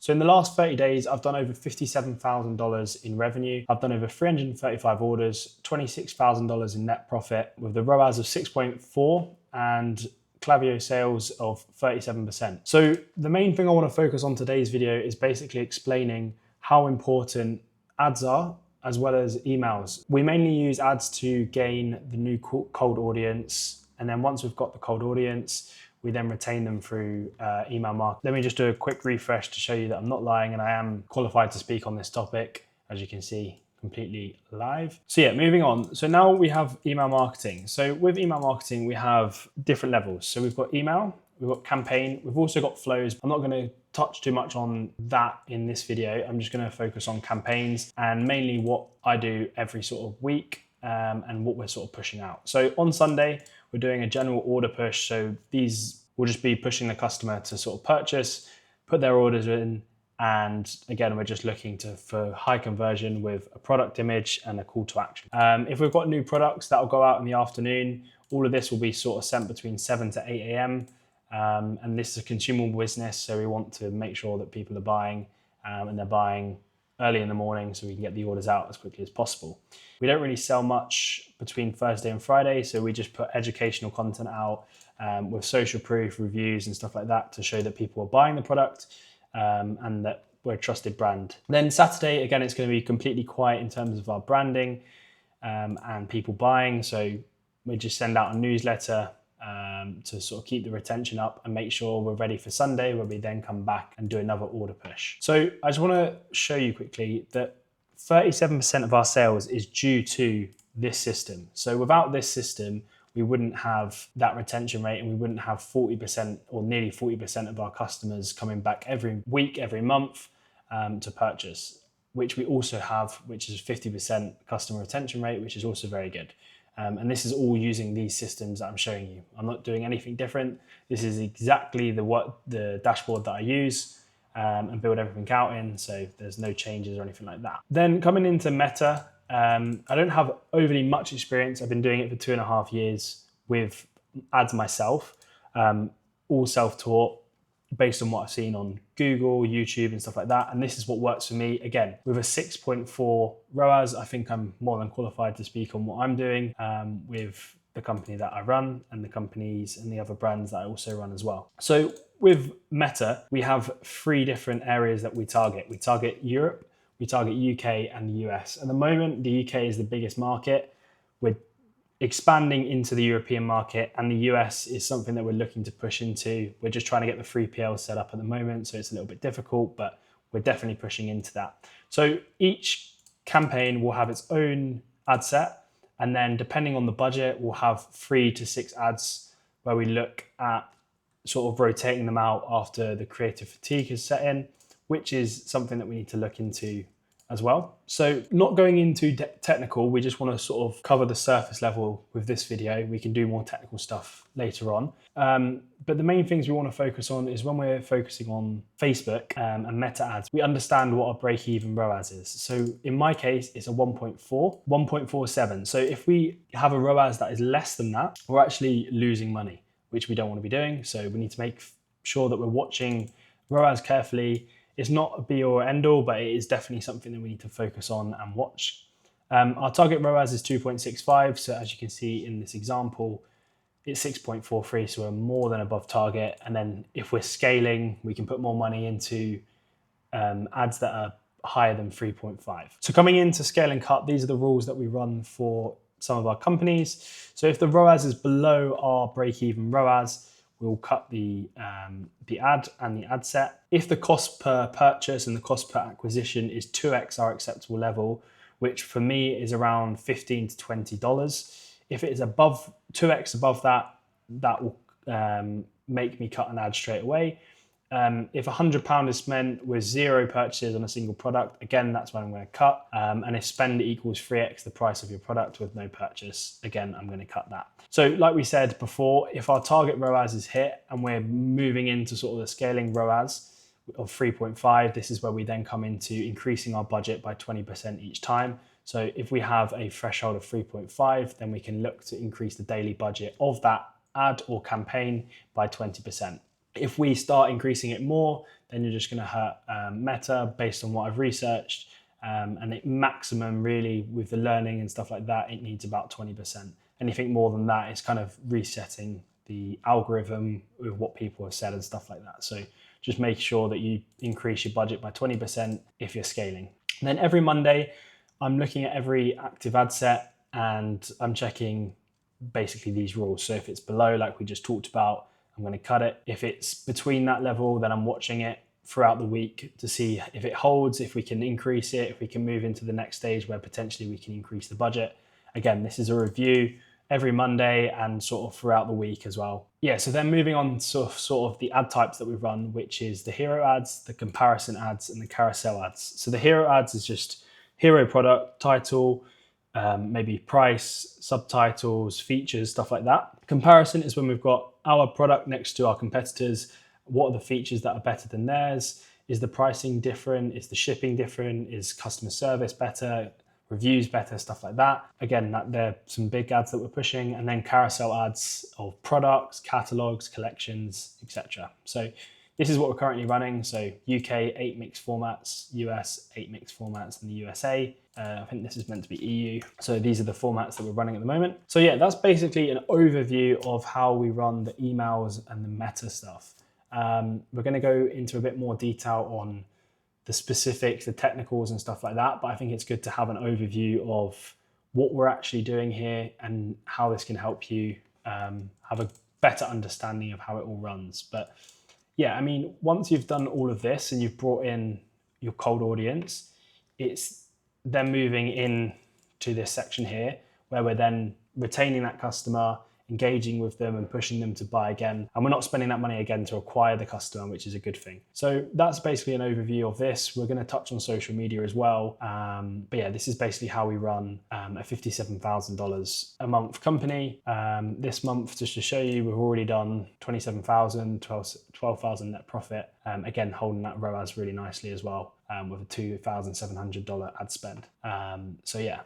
So in the last 30 days, I've done over $57,000 in revenue. I've done over 335 orders, $26,000 in net profit with the ROAS of 6.4 and Klaviyo sales of 37%. So the main thing I want to focus on today's video is basically explaining how important ads are as well as emails. We mainly use ads to gain the new cold audience. And then once we've got the cold audience, we then retain them through email marketing. Let me just do a quick refresh to show you that I'm not lying and I am qualified to speak on this topic, as you can see, completely live. So yeah, moving on. So now we have email marketing. So with email marketing, we have different levels. So we've got email, we've got campaign, we've also got flows. I'm not going to touch too much on that in this video. I'm just going to focus on campaigns and mainly what I do every sort of week and what we're sort of pushing out. So on Sunday, we're doing a general order push. So these will just be pushing the customer to sort of purchase, put their orders in. And again, we're just looking for high conversion with a product image and a call to action. If we've got new products that will go out in the afternoon, all of this will be sort of sent between 7 to 8 a.m. And this is a consumable business. So we want to make sure that people are buying and they're buying early in the morning so we can get the orders out as quickly as possible. We don't really sell much between Thursday and Friday. So we just put educational content out with social proof, reviews and stuff like that to show that people are buying the product. And that we're a trusted brand. Then Saturday, again, it's going to be completely quiet in terms of our branding and people buying. So we just send out a newsletter to sort of keep the retention up and make sure we're ready for Sunday, where we then come back and do another order push. So I just want to show you quickly that 37% of our sales is due to this system. So without this system, we wouldn't have that retention rate and we wouldn't have 40% or nearly 40% of our customers coming back every week, every month to purchase, which we also have, which is 50% customer retention rate, which is also very good. And this is all using these systems that I'm showing you. I'm not doing anything different. This is exactly the dashboard that I use and build everything out in. So there's no changes or anything like that. Then coming into Meta, I don't have overly much experience. I've been doing it for 2.5 years with ads myself, all self-taught based on what I've seen on Google, YouTube and stuff like that. And this is what works for me. Again, with a 6.4 ROAS, I think I'm more than qualified to speak on what I'm doing with the company that I run and the companies and the other brands that I also run as well. So with Meta, we have 3 different areas that we target. We target Europe, we target UK and the US. At the moment, the UK is the biggest market. We're expanding into the European market and the US is something that we're looking to push into. We're just trying to get the 3PL set up at the moment, so it's a little bit difficult, but we're definitely pushing into that. So each campaign will have its own ad set, and then depending on the budget, we'll have 3 to 6 ads where we look at sort of rotating them out after the creative fatigue is set in, which is something that we need to look into as well. So not going into technical, we just want to sort of cover the surface level with this video. We can do more technical stuff later on. But the main things we want to focus on is when we're focusing on Facebook and Meta ads, we understand what our break-even ROAS is. So in my case, it's a 1.47. So if we have a ROAS that is less than that, we're actually losing money, which we don't want to be doing. So we need to make sure that we're watching ROAS carefully. It's not a be or end all, but it is definitely something that we need to focus on and watch. Our target ROAS is 2.65. So as you can see in this example, it's 6.43. So we're more than above target. And then if we're scaling, we can put more money into ads that are higher than 3.5. So coming into scale and cut, these are the rules that we run for some of our companies. So if the ROAS is below our break-even ROAS, we'll cut the ad and the ad set. If the cost per purchase and the cost per acquisition is 2x our acceptable level, which for me is around $15 to $20. If it is above 2x above that, that will make me cut an ad straight away. If £100 is spent with 0 purchases on a single product, again, that's when I'm going to cut. And if spend equals 3x the price of your product with no purchase, again, I'm going to cut that. So like we said before, if our target ROAS is hit and we're moving into sort of the scaling ROAS of 3.5, this is where we then come into increasing our budget by 20% each time. So if we have a threshold of 3.5, then we can look to increase the daily budget of that ad or campaign by 20%. If we start increasing it more, then you're just going to hurt Meta based on what I've researched. And it maximum really with the learning and stuff like that, it needs about 20%. Anything more than that is kind of resetting the algorithm with what people have said and stuff like that. So just make sure that you increase your budget by 20% if you're scaling. And then every Monday, I'm looking at every active ad set and I'm checking basically these rules. So if it's below, like we just talked about, I'm going to cut it. If it's between that level, then I'm watching it throughout the week to see if it holds, if we can increase it, if we can move into the next stage where potentially we can increase the budget. Again, this is a review every Monday and sort of throughout the week as well. Yeah, so then moving on to sort of the ad types that we run, which is the hero ads, the comparison ads, and the carousel ads. So the hero ads is just hero product, title, maybe price, subtitles, features, stuff like that. Comparison is when we've got our product next to our competitors. What are the features that are better than theirs? Is the pricing different? Is the shipping different? Is customer service better? Reviews better, stuff like that. Again, they're some big ads that we're pushing. And then carousel ads of products, catalogs, collections, etc. So this is what we're currently running. So UK, 8 mixed formats, US, 8 mixed formats in the USA. I think this is meant to be EU. So these are the formats that we're running at the moment. So yeah, that's basically an overview of how we run the emails and the meta stuff. We're going to go into a bit more detail on the specifics, the technicals and stuff like that. But I think it's good to have an overview of what we're actually doing here and how this can help you have a better understanding of how it all runs. But yeah, I mean, once you've done all of this and you've brought in your cold audience, it's then moving in to this section here where we're then retaining that customer, engaging with them and pushing them to buy again. And we're not spending that money again to acquire the customer, which is a good thing. So that's basically an overview of this. We're going to touch on social media as well. But yeah, this is basically how we run a $57,000 a month company. This month, just to show you, we've already done 27,000, 12,000 net profit. Again, holding that ROAS really nicely as well with a $2,700 ad spend. So yeah,